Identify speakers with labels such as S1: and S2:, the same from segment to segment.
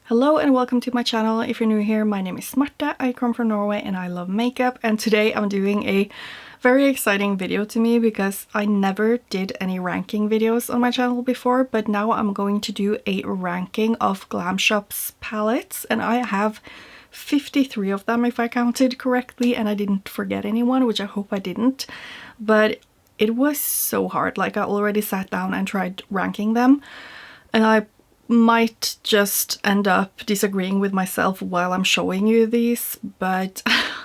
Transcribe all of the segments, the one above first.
S1: Hello and welcome to my channel. If you're new here, my name is Marta, I come from Norway and I love makeup, and today I'm doing a very exciting video to me because I never did any ranking videos on my channel before, but now I'm going to do a ranking of Glam Shop's palettes, and I have 53 of them if I counted correctly and I didn't forget anyone, which I hope I didn't, but it was so hard. Like, I already sat down and tried ranking them and I might just end up disagreeing with myself while I'm showing you these, but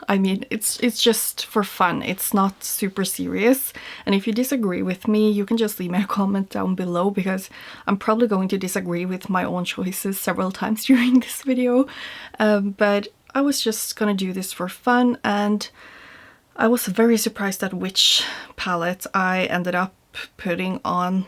S1: I mean, it's just for fun. It's not super serious, and if you disagree with me, you can just leave me a comment down below because I'm probably going to disagree with my own choices several times during this video, but I was just gonna do this for fun, and I was very surprised at which palette I ended up putting on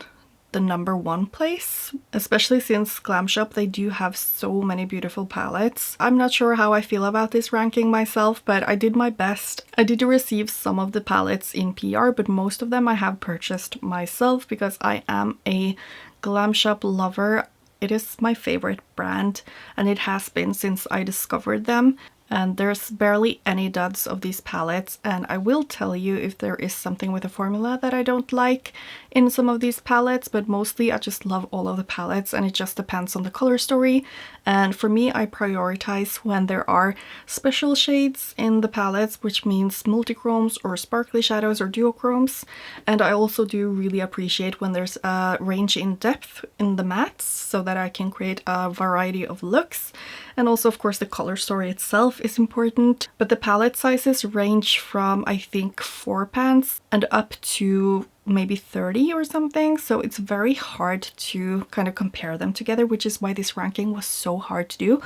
S1: the #1 place, especially since Glam Shop, they do have so many beautiful palettes. I'm not sure how I feel about this ranking myself, but I did my best. I did receive some of the palettes in PR, but most of them I have purchased myself because I am a Glam Shop lover. It is my favorite brand and it has been since I discovered them. And there's barely any duds of these palettes, and I will tell you if there is something with the formula that I don't like in some of these palettes, but mostly I just love all of the palettes and it just depends on the color story. And for me, I prioritize when there are special shades in the palettes, which means multichromes or sparkly shadows or duochromes. And I also do really appreciate when there's a range in depth in the mattes so that I can create a variety of looks. And also, of course, the color story itself is important, but the palette sizes range from, I think, 4 pans and up to maybe 30 or something, so it's very hard to kind of compare them together, which is why this ranking was so hard to do.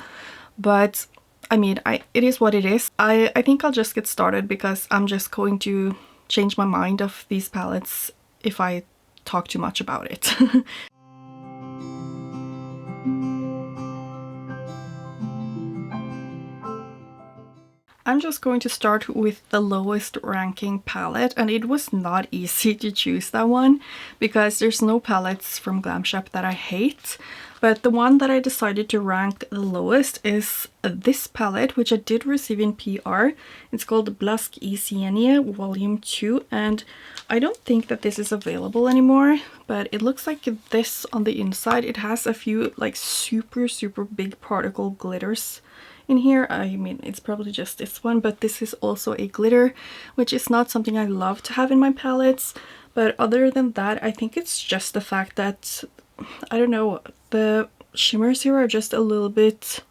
S1: But I mean, it is what it is. I think I'll just get started because I'm just going to change my mind of these palettes if I talk too much about it. I'm just going to start with the lowest ranking palette, and it was not easy to choose that one because there's no palettes from Glam Shop that I hate, but the one that I decided to rank the lowest is this palette, which I did receive in PR. It's called Blusk Fyrinnae Volume 2, and I don't think that this is available anymore, but it looks like this on the inside. It has a few like super big particle glitters in here. I mean, it's probably just this one, but this is also a glitter, which is not something I love to have in my palettes. But other than that, I think it's just the fact that, I don't know, the shimmers here are just a little bit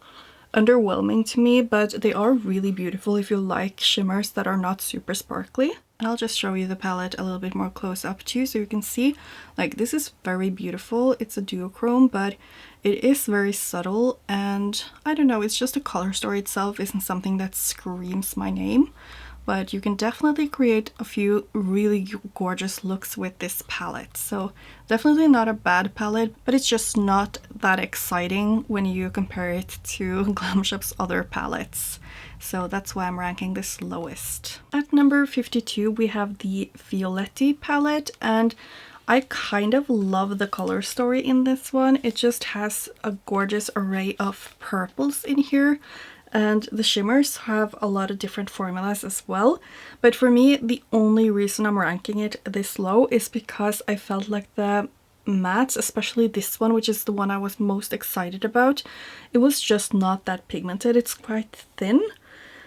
S1: underwhelming to me, but they are really beautiful if you like shimmers that are not super sparkly. And I'll just show you the palette a little bit more close up too, so you can see, like, this is very beautiful. It's a duochrome, but it is very subtle, and I don't know, it's just the color story itself isn't something that screams my name, but you can definitely create a few really gorgeous looks with this palette. So definitely not a bad palette, but it's just not that exciting when you compare it to Glam Shop's other palettes. So that's why I'm ranking this lowest. At number 52, we have the Violetti palette, and I kind of love the color story in this one. It just has a gorgeous array of purples in here, and the shimmers have a lot of different formulas as well. But for me, the only reason I'm ranking it this low is because I felt like the mattes, especially this one, which is the one I was most excited about, it was just not that pigmented. It's quite thin.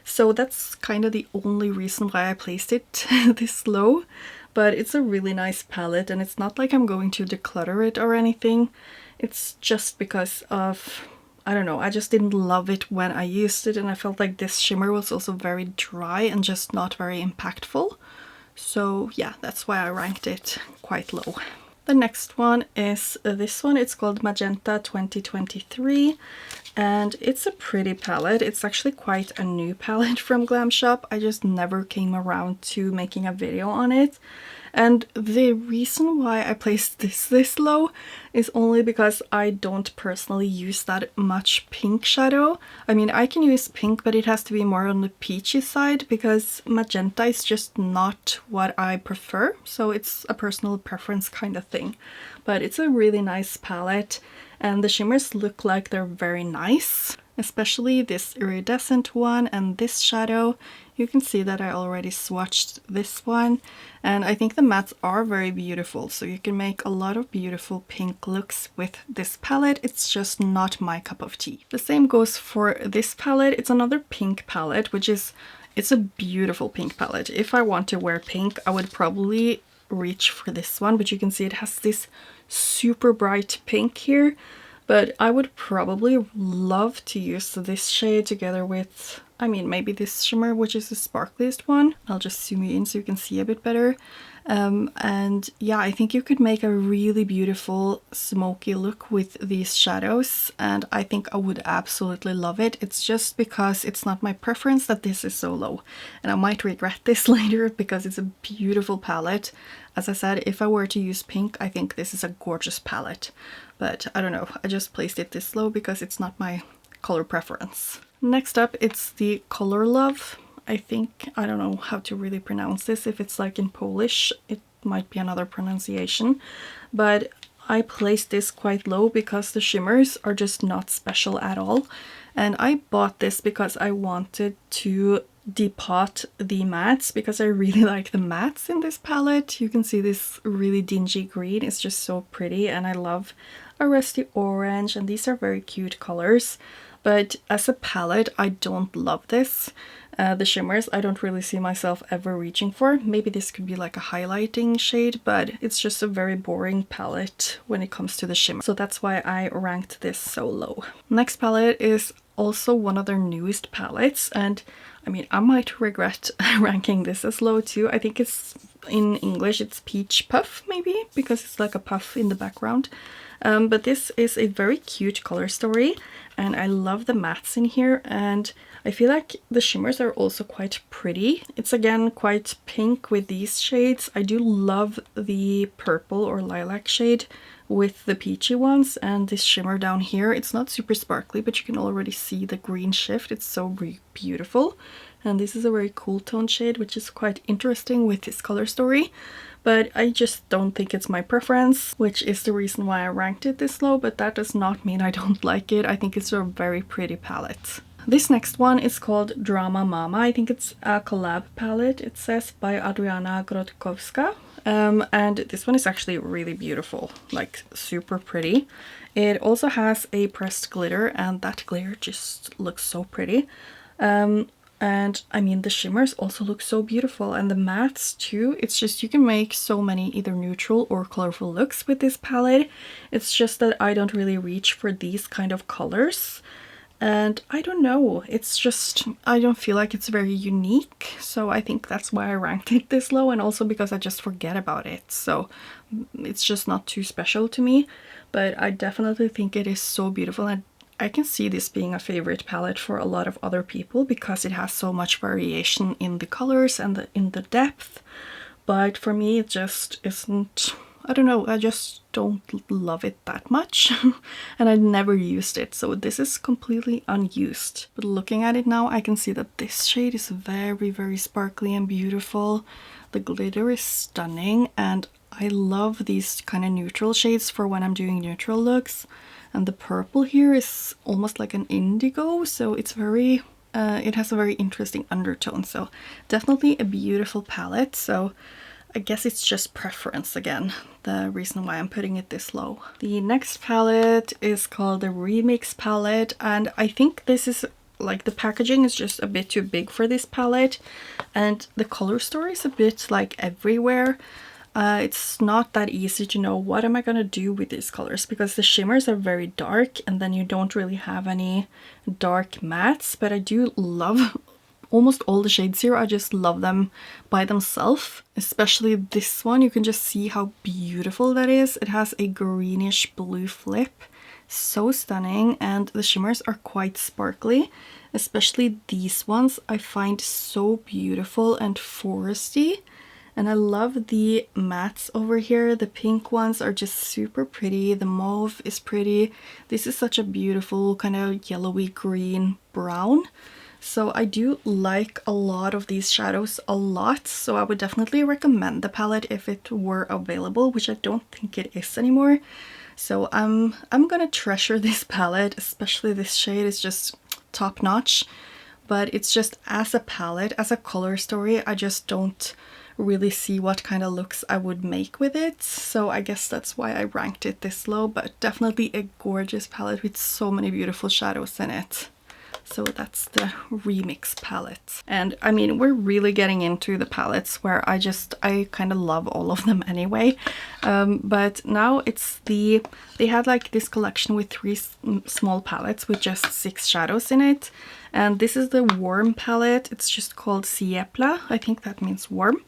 S1: So that's kind of the only reason why I placed it this low. But it's a really nice palette, and it's not like I'm going to declutter it or anything. It's just because of, I don't know, I just didn't love it when I used it, and I felt like this shimmer was also very dry and just not very impactful. So yeah, that's why I ranked it quite low. The next one is this one. It's called Magenta 2023, and it's a pretty palette. It's actually quite a new palette from Glam Shop. I just never came around to making a video on it. And the reason why I placed this low is only because I don't personally use that much pink shadow. I mean, I can use pink, but it has to be more on the peachy side because magenta is just not what I prefer. So it's a personal preference kind of thing. But it's a really nice palette. and the shimmers look like they're very nice, especially this iridescent one and this shadow. You can see that I already swatched this one, and I think the mattes are very beautiful, so you can make a lot of beautiful pink looks with this palette. It's just not my cup of tea. The same goes for this palette. It's another pink palette, which is, it's a beautiful pink palette. If I want to wear pink, I would probably reach for this one, but you can see it has this super bright pink here. But I would probably love to use this shade together with, I mean, maybe this shimmer, which is the sparkliest one. I'll just zoom you in so you can see a bit better. And yeah, I think you could make a really beautiful smoky look with these shadows, and I think I would absolutely love it. It's just because it's not my preference that this is so low, and I might regret this later because it's a beautiful palette. As I said, if I were to use pink, I think this is a gorgeous palette, but I don't know, I just placed it this low because it's not my color preference. Next up, it's the Color Love. I think, I don't know how to really pronounce this. If it's like in Polish, it might be another pronunciation, but I placed this quite low because the shimmers are just not special at all. And I bought this because I wanted to depot the mattes, because I really like the mattes in this palette. You can see this really dingy green. It's just so pretty, and I love a rusty orange, and these are very cute colors. But as a palette, I don't love this. The shimmers, I don't really see myself ever reaching for. Maybe this could be like a highlighting shade, but it's just a very boring palette when it comes to the shimmer. So that's why I ranked this so low. Next palette is also one of their newest palettes, and I mean, I might regret ranking this as low too. I think it's, in English, it's Peach Puff maybe, because it's like a puff in the background. But this is a very cute color story, and I love the mattes in here, and I feel like the shimmers are also quite pretty. It's again quite pink with these shades. I do love the purple or lilac shade with the peachy ones, and this shimmer down here, it's not super sparkly, but you can already see the green shift. It's so beautiful, and this is a very cool tone shade, which is quite interesting with this color story. But I just don't think it's my preference, which is the reason why I ranked it this low, but that does not mean I don't like it. I think it's a very pretty palette. This next one is called Drama Mama. I think it's a collab palette, it says, by Adriana Grotkowska. And this one is actually really beautiful, like super pretty. It also has a pressed glitter, and that glitter just looks so pretty. And I mean, the shimmers also look so beautiful, and the mattes too. It's just, you can make so many either neutral or colorful looks with this palette. It's just that I don't really reach for these kind of colors. And I don't know, it's just, I don't feel like it's very unique. So I think that's why I ranked it this low, and also because I just forget about it. So it's just not too special to me, but I definitely think it is so beautiful. And I can see this being a favorite palette for a lot of other people because it has so much variation in the colors and in the depth. But for me, it just isn't, I don't know, I just don't love it that much. And I never used it, so this is completely unused. But looking at it now, I can see that this shade is very, very sparkly and beautiful. The glitter is stunning, and I love these kind of neutral shades for when I'm doing neutral looks. And the purple here is almost like an indigo, so it's very, it has a very interesting undertone. So definitely a beautiful palette. So I guess it's just preference again, the reason why I'm putting it this low. The next palette is called the Remix palette, and I think this is, like, the packaging is just a bit too big for this palette, and the color story is a bit like everywhere. It's not that easy to know what am I gonna do with these colors, because the shimmers are very dark and then you don't really have any dark mattes, but I do love almost all the shades here. I just love them by themselves, especially this one. You can just see how beautiful that is. It has a greenish blue flip, so stunning, and the shimmers are quite sparkly, especially these ones I find so beautiful and foresty. And I love the mattes over here. The pink ones are just super pretty. The mauve is pretty. This is such a beautiful kind of yellowy green brown. So I do like a lot of these shadows a lot. So I would definitely recommend the palette if it were available, which I don't think it is anymore. So I'm gonna treasure this palette, especially this shade is just top notch. But it's just as a palette, as a color story, I just don't really see what kind of looks I would make with it. So I guess that's why I ranked it this low, but definitely a gorgeous palette with so many beautiful shadows in it. So that's the Remix palette. And I mean, we're really getting into the palettes where I kind of love all of them anyway. But now it's they had like this collection with 3 small palettes with just 6 shadows in it. And this is the Warm palette. It's just called Siepla. I think that means warm.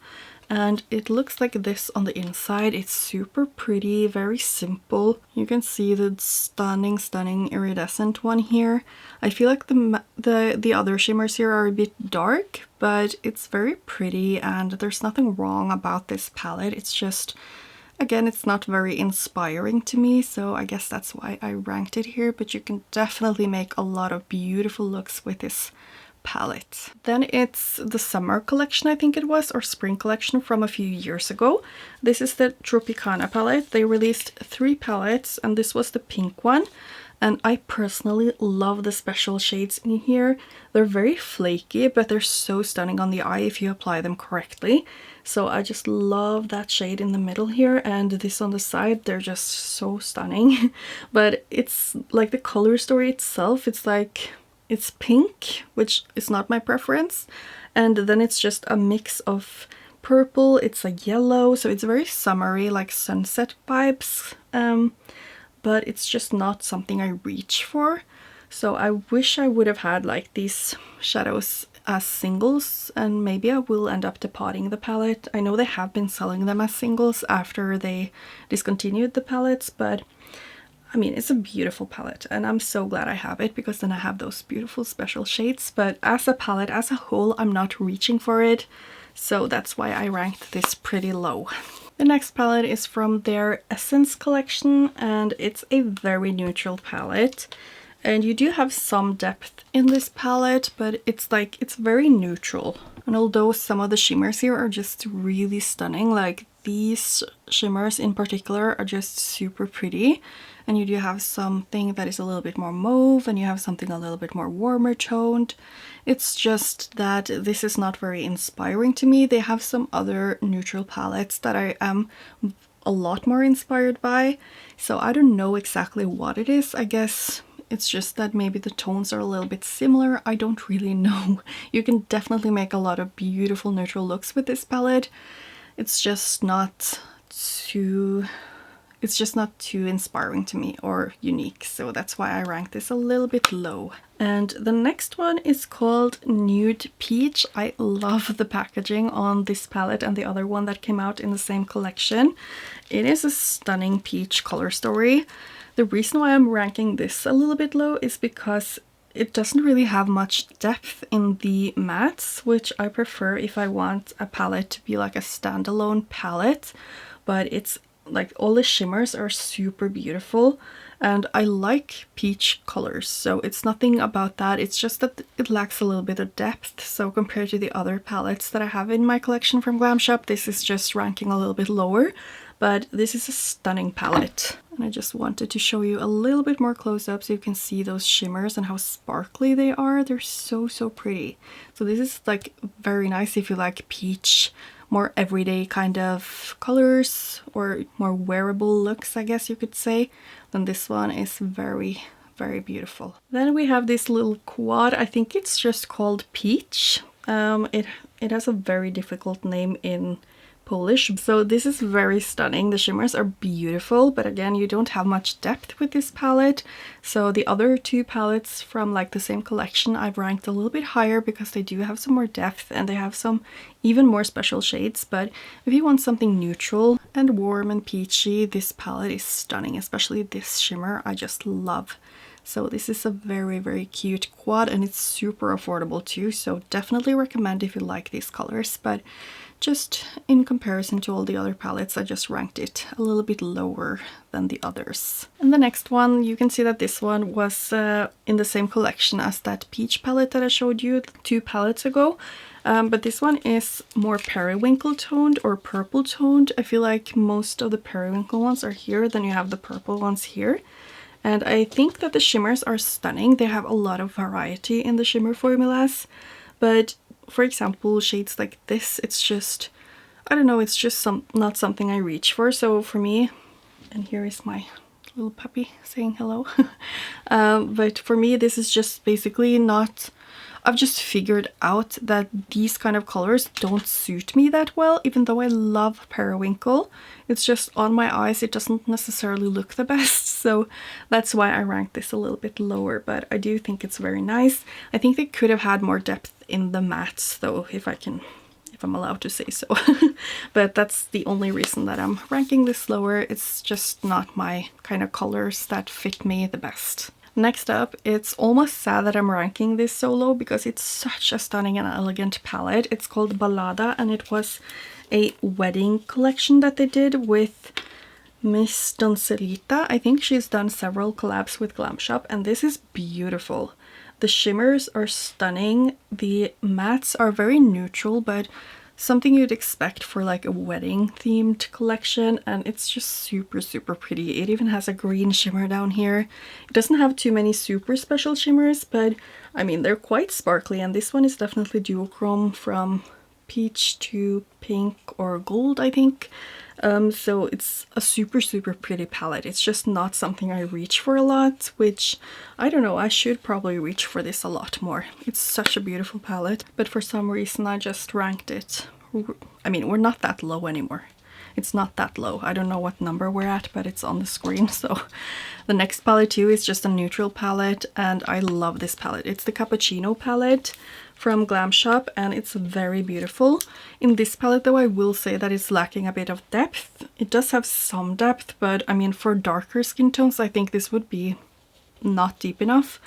S1: And it looks like this on the inside. It's super pretty, very simple. You can see the stunning iridescent one here. I feel like the other shimmers here are a bit dark, but it's very pretty and there's nothing wrong about this palette. It's just, again, it's not very inspiring to me, so I guess that's why I ranked it here, but you can definitely make a lot of beautiful looks with this palette. Then it's the summer collection, I think it was, or spring collection from a few years ago. This is the Tropicana palette. They released 3 palettes and this was the pink one. And I personally love the special shades in here. They're very flaky, but they're so stunning on the eye if you apply them correctly. So I just love that shade in the middle here, and this on the side, they're just so stunning. But it's like the color story itself, it's pink, which is not my preference, and then it's just a mix of purple, it's a yellow, so it's very summery, like sunset vibes, but it's just not something I reach for. So I wish I would have had like these shadows as singles, and maybe I will end up depotting the palette. I know they have been selling them as singles after they discontinued the palettes, but I mean, it's a beautiful palette and I'm so glad I have it, because then I have those beautiful special shades. But as a palette as a whole, I'm not reaching for it. So that's why I ranked this pretty low. The next palette is from their Essence collection and it's a very neutral palette. And you do have some depth in this palette, but it's very neutral. And although some of the shimmers here are just really stunning, like these shimmers in particular are just super pretty. And you do have something that is a little bit more mauve and you have something a little bit more warmer toned. It's just that this is not very inspiring to me. They have some other neutral palettes that I am a lot more inspired by. So I don't know exactly what it is. I guess it's just that maybe the tones are a little bit similar. I don't really know. You can definitely make a lot of beautiful neutral looks with this palette. It's just not too inspiring to me or unique, so that's why I ranked this a little bit low. And the next one is called Nude Peach. I love the packaging on this palette and the other one that came out in the same collection. It is a stunning peach color story. The reason why I'm ranking this a little bit low is because it doesn't really have much depth in the mattes, which I prefer if I want a palette to be like a standalone palette. But it's like all the shimmers are super beautiful and I like peach colors, so it's nothing about that. It's just that it lacks a little bit of depth. So compared to the other palettes that I have in my collection from Glam Shop, this is just ranking a little bit lower. But this is a stunning palette. And I just wanted to show you a little bit more close up so you can see those shimmers and how sparkly they are. They're so pretty. So this is like very nice if you like peach, more everyday kind of colors or more wearable looks, I guess you could say. Then this one is very beautiful. Then we have this little quad. I think it's just called Peach. It has a very difficult name in Polish. So this is very stunning. The shimmers are beautiful, but again, you don't have much depth with this palette. So the other 2 palettes from like the same collection I've ranked a little bit higher because they do have some more depth and they have some even more special shades. But if you want something neutral and warm and peachy, this palette is stunning, especially this shimmer I just love. So this is a very cute quad and it's super affordable too, so definitely recommend if you like these colors. But just in comparison to all the other palettes, I just ranked it a little bit lower than the others. And the next one, you can see that this one was in the same collection as that peach palette that I showed you 2 palettes ago. But this one is more periwinkle toned or purple toned. I feel like most of the periwinkle ones are here, then you have the purple ones here. And I think that the shimmers are stunning. They have a lot of variety in the shimmer formulas. But for example, shades like this, it's just, I don't know, it's just not something I reach for. So for me, and here is my little puppy saying hello. But for me, this is just basically not, I've just figured out that these kind of colors don't suit me that well, even though I love periwinkle. It's just on my eyes, it doesn't necessarily look the best. So that's why I ranked this a little bit lower, but I do think it's very nice. I think they could have had more depth in the mattes though, if I'm allowed to say so. But that's the only reason that I'm ranking this lower. It's just not my kind of colors that fit me the best. Next up, it's almost sad that I'm ranking this so low because it's such a stunning and elegant palette. It's called Ballada, and it was a wedding collection that they did with Miss Doncelita. I think she's done several collabs with Glam Shop, and this is beautiful. The shimmers are stunning. The mattes are very neutral, but something you'd expect for like a wedding themed collection, and it's just super pretty. It even has a green shimmer down here. It doesn't have too many super special shimmers, but I mean they're quite sparkly, and this one is definitely duochrome from peach to pink or gold, I think. So it's a super pretty palette. It's just not something I reach for a lot, which I don't know, I should probably reach for this a lot more. It's such a beautiful palette, but for some reason I just ranked it. I mean, we're not that low anymore. It's not that low. I don't know what number we're at, but it's on the screen. So the next palette too is just a neutral palette, and I love this palette. It's the Cappuccino palette from Glam Shop, and it's very beautiful. In this palette though, I will say that it's lacking a bit of depth. It does have some depth, but I mean for darker skin tones I think this would be not deep enough,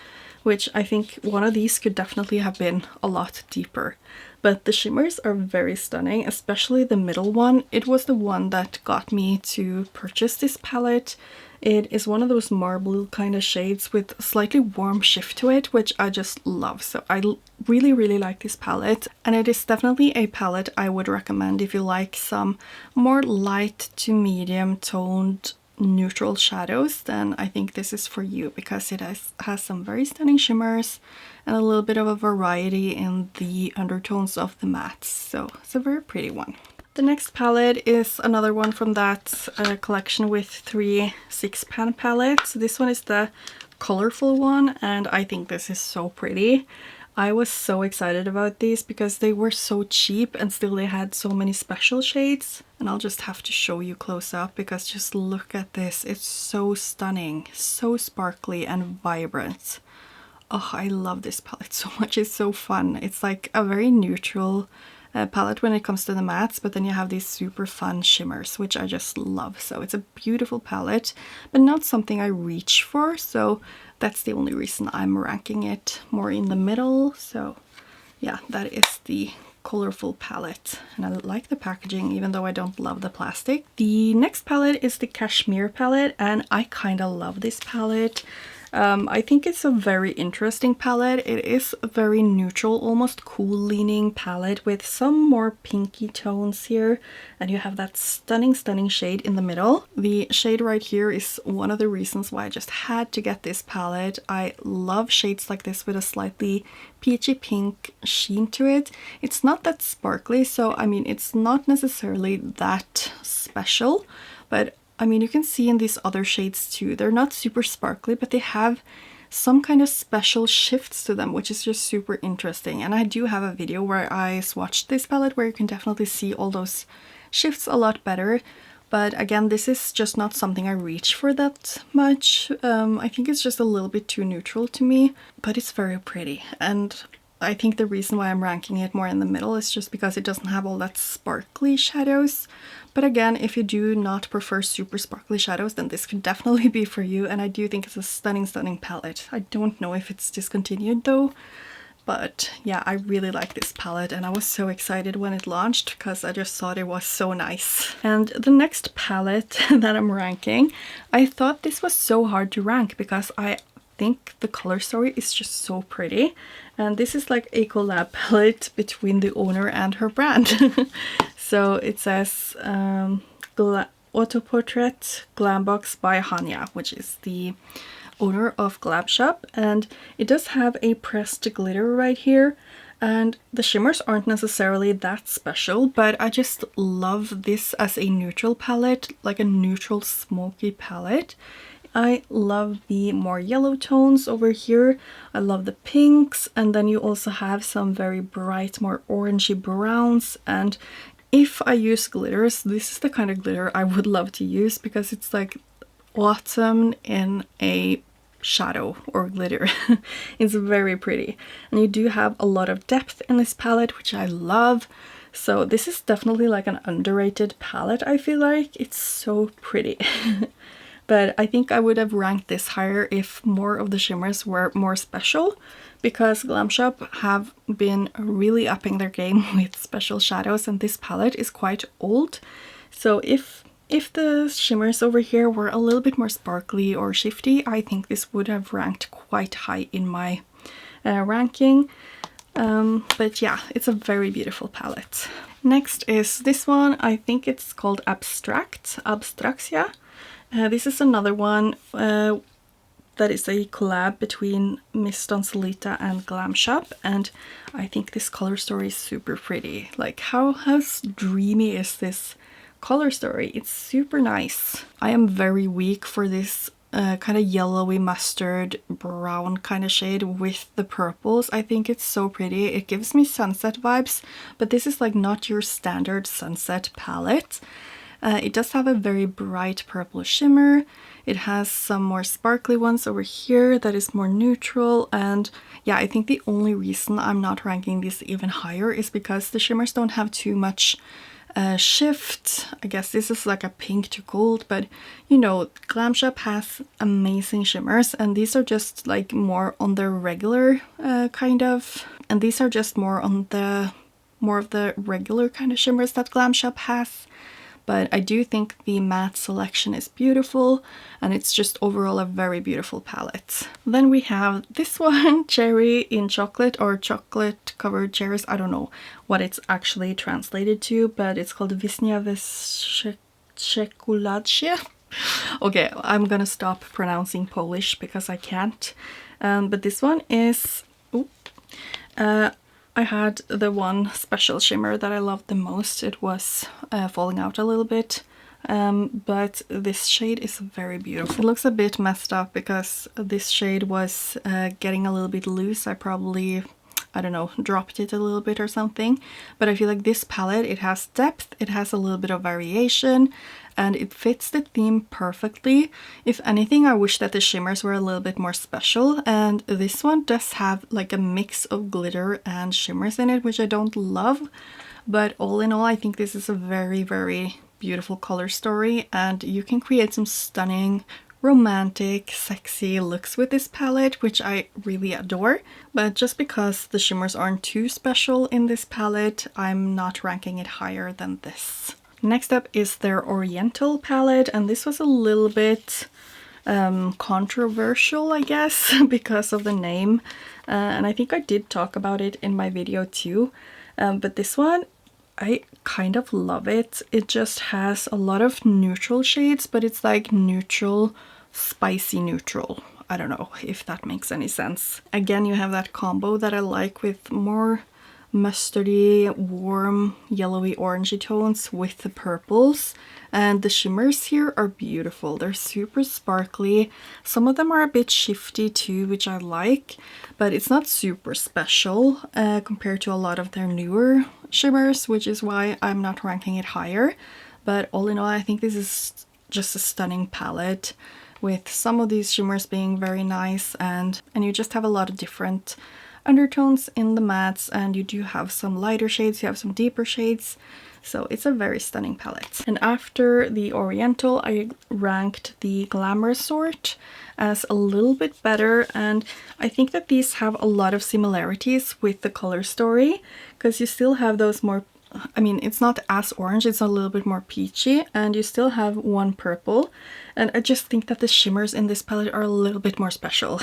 S1: which I think one of these could definitely have been a lot deeper. But the shimmers are very stunning, especially the middle one. It was the one that got me to purchase this palette. It is one of those marble kind of shades with a slightly warm shift to it, which I just love. So I really like this palette, and it is definitely a palette I would recommend if you like some more light to medium toned neutral shadows. Then I think this is for you, because it has some very stunning shimmers and a little bit of a variety in the undertones of the mattes. So it's a very pretty one. The next palette is another one from that collection with 3 6-pan palettes. This one is the colorful one, and I think this is so pretty. I was so excited about these because they were so cheap, and still they had so many special shades. And I'll just have to show you close up, because just look at this. It's so stunning, so sparkly and vibrant. Oh, I love this palette so much. It's so fun. It's like a very neutral palette when it comes to the mattes, but then you have these super fun shimmers, which I just love. So it's a beautiful palette, but not something I reach for. So that's the only reason I'm ranking it more in the middle. So yeah, that is the colorful palette, and I like the packaging even though I don't love the plastic. The next palette is the Cashmere palette, and I kind of love this palette. I think it's a very interesting palette. It is a very neutral, almost cool leaning palette with some more pinky tones here, and you have that stunning shade in the middle. The shade right here is one of the reasons why I just had to get this palette. I love shades like this with a slightly peachy pink sheen to it. It's not that sparkly, so I mean it's not necessarily that special, but I mean, you can see in these other shades too, they're not super sparkly, but they have some kind of special shifts to them, which is just super interesting. And I do have a video where I swatched this palette where you can definitely see all those shifts a lot better. But again, this is just not something I reach for that much. I think it's just a little bit too neutral to me, but it's very pretty. And I think the reason why I'm ranking it more in the middle is just because it doesn't have all that sparkly shadows. But again, if you do not prefer super sparkly shadows, then this could definitely be for you. And I do think it's a stunning palette. I don't know if it's discontinued though, But yeah, I really like this palette and I was so excited when it launched because I just thought it was so nice. And the next palette that I'm ranking, I thought this was so hard to rank because I think the color story is just so pretty. And this is like a collab palette between the owner and her brand. So it says Auto Portrait Glam Box by Hanya, which is the owner of Glam Shop, and it does have a pressed glitter right here, and the shimmers aren't necessarily that special, but I just love this as a neutral palette, like a neutral smoky palette. I love the more yellow tones over here. I love the pinks, and then you also have some very bright, more orangey browns. And if I use glitters, this is the kind of glitter I would love to use because it's like autumn in a shadow or glitter. It's very pretty, and you do have a lot of depth in this palette, which I love. So this is definitely like an underrated palette. I feel like it's so pretty. But I think I would have ranked this higher if more of the shimmers were more special, because Glam Shop have been really upping their game with special shadows, and this palette is quite old. So if the shimmers over here were a little bit more sparkly or shifty, I think this would have ranked quite high in my ranking. But yeah, it's a very beautiful palette. Next is this one. I think it's called Abstraxia. This is another one that is a collab between Miss Doncelita and Glam Shop, and I think this color story is super pretty. Like how dreamy is this color story? It's super nice. I am very weak for this kind of yellowy mustard brown kind of shade with the purples. I think it's so pretty. It gives me sunset vibes, but this is like not your standard sunset palette. It does have a very bright purple shimmer. It has some more sparkly ones over here that is more neutral, and yeah, I think the only reason I'm not ranking this even higher is because the shimmers don't have too much shift. I guess this is like a pink to gold, but you know, Glam Shop has amazing shimmers, and these are just like more on the regular kind of, and these are just more on the more of the regular kind of shimmers that Glam Shop has. But I do think the matte selection is beautiful, and it's just overall a very beautiful palette. Then we have this one, Cherry in Chocolate, or Chocolate Covered Cherries. I don't know what it's actually translated to, but it's called Wisnia Czekoladzie. Okay, I'm gonna stop pronouncing Polish because I can't. But this one is... I had the one special shimmer that I loved the most. It was falling out a little bit, but this shade is very beautiful. It looks a bit messed up because this shade was getting a little bit loose. I probably, I don't know, dropped it a little bit or something. But I feel like this palette, it has depth, it has a little bit of variation, and it fits the theme perfectly. If anything, I wish that the shimmers were a little bit more special, and this one does have like a mix of glitter and shimmers in it, which I don't love. But all in all, I think this is a very, very beautiful color story, and you can create some stunning, romantic, sexy looks with this palette, which I really adore. But just because the shimmers aren't too special in this palette, I'm not ranking it higher than this. Next up is their Oriental palette, and this was a little bit controversial, I guess, because of the name, and I think I did talk about it in my video too, but this one, I kind of love it. It just has a lot of neutral shades, but it's like neutral, spicy neutral. I don't know if that makes any sense. Again, you have that combo that I like with more mustardy, warm, yellowy, orangey tones with the purples, and the shimmers here are beautiful. They're super sparkly. Some of them are a bit shifty too, which I like, but it's not super special compared to a lot of their newer shimmers, which is why I'm not ranking it higher. But all in all, I think this is just a stunning palette with some of these shimmers being very nice, and you just have a lot of different undertones in the mattes, and you do have some lighter shades, you have some deeper shades. So it's a very stunning palette. And after the Oriental, I ranked the Glamorous sort as a little bit better, and I think that these have a lot of similarities with the color story, because you still have those more, I mean, it's not as orange, it's a little bit more peachy, and you still have one purple, and I just think that the shimmers in this palette are a little bit more special.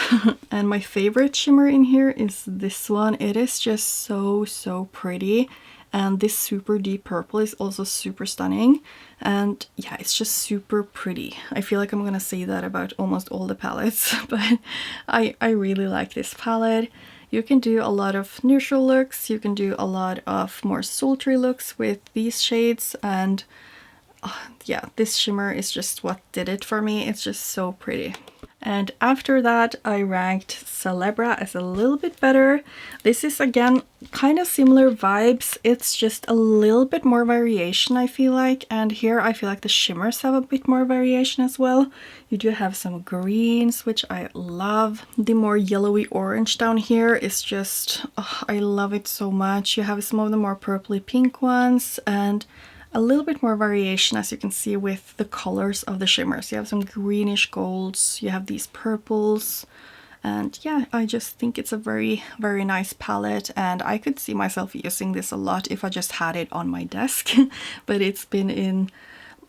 S1: And my favorite shimmer in here is this one. It is just so pretty, and this super deep purple is also super stunning, and yeah, it's just super pretty. I feel like I'm gonna say that about almost all the palettes, but I really like this palette. You can do a lot of neutral looks, you can do a lot of more sultry looks with these shades, and yeah, this shimmer is just what did it for me. It's just so pretty. And after that, I ranked Celebra as a little bit better. This is again kind of similar vibes. It's just a little bit more variation, I feel like. And here I feel like the shimmers have a bit more variation as well. You do have some greens, which I love. The more yellowy orange down here is just, oh, I love it so much. You have some of the more purpley pink ones, and a little bit more variation, as you can see, with the colors of the shimmers. You have some greenish golds, you have these purples, and yeah, I just think it's a very nice palette, and I could see myself using this a lot if I just had it on my desk. But it's been in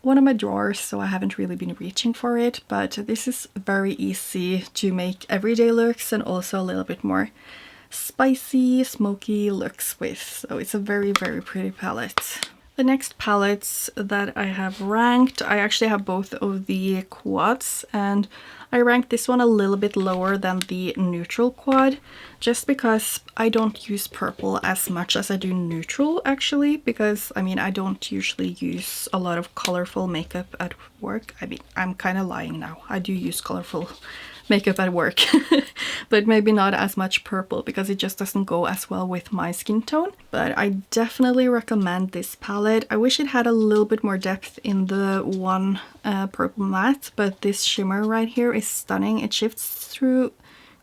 S1: one of my drawers, so I haven't really been reaching for it. But this is very easy to make everyday looks and also a little bit more spicy, smoky looks with. So it's a very pretty palette. The next palettes that I have ranked, I actually have both of the quads, and I ranked this one a little bit lower than the neutral quad, just because I don't use purple as much as I do neutral, actually, because I mean, I don't usually use a lot of colorful makeup at work. I mean, I'm kind of lying now. I do use colorful makeup at work, but maybe not as much purple because it just doesn't go as well with my skin tone. But I definitely recommend this palette. I wish it had a little bit more depth in the one purple matte, but this shimmer right here is stunning. It shifts through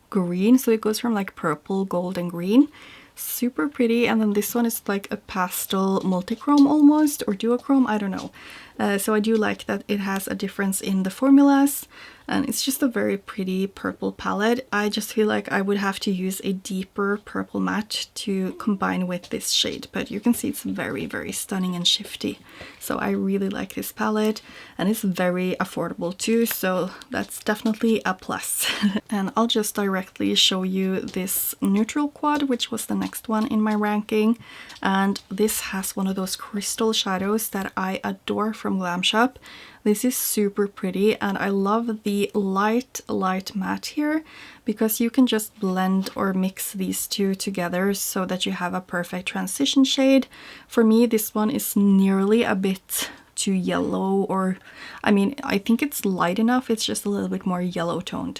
S1: green, so it goes from like purple, gold, and green. Super pretty. And then this one is like a pastel multichrome almost, or duochrome, I don't know. So I do like that it has a difference in the formulas, and it's just a very pretty purple palette. I just feel like I would have to use a deeper purple matte to combine with this shade, but you can see it's very stunning and shifty. So I really like this palette, and it's very affordable too, so that's definitely a plus. And I'll just directly show you this neutral quad, which was the next one in my ranking, and this has one of those crystal shadows that I adore from Glam Shop. This is super pretty, and I love the light matte here, because you can just blend or mix these two together so that you have a perfect transition shade. For me, this one is nearly a bit too yellow, or I mean, I think it's light enough, it's just a little bit more yellow toned.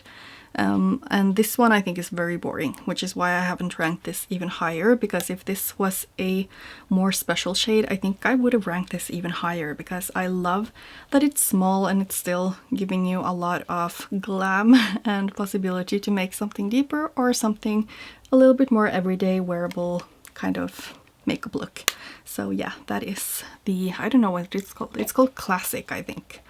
S1: And this one I think is very boring, which is why I haven't ranked this even higher, because if this was a more special shade, I think I would have ranked this even higher, because I love that it's small and it's still giving you a lot of glam and possibility to make something deeper or something a little bit more everyday wearable kind of makeup look. So yeah, that is the, I don't know what it's called. It's called Classic, I think.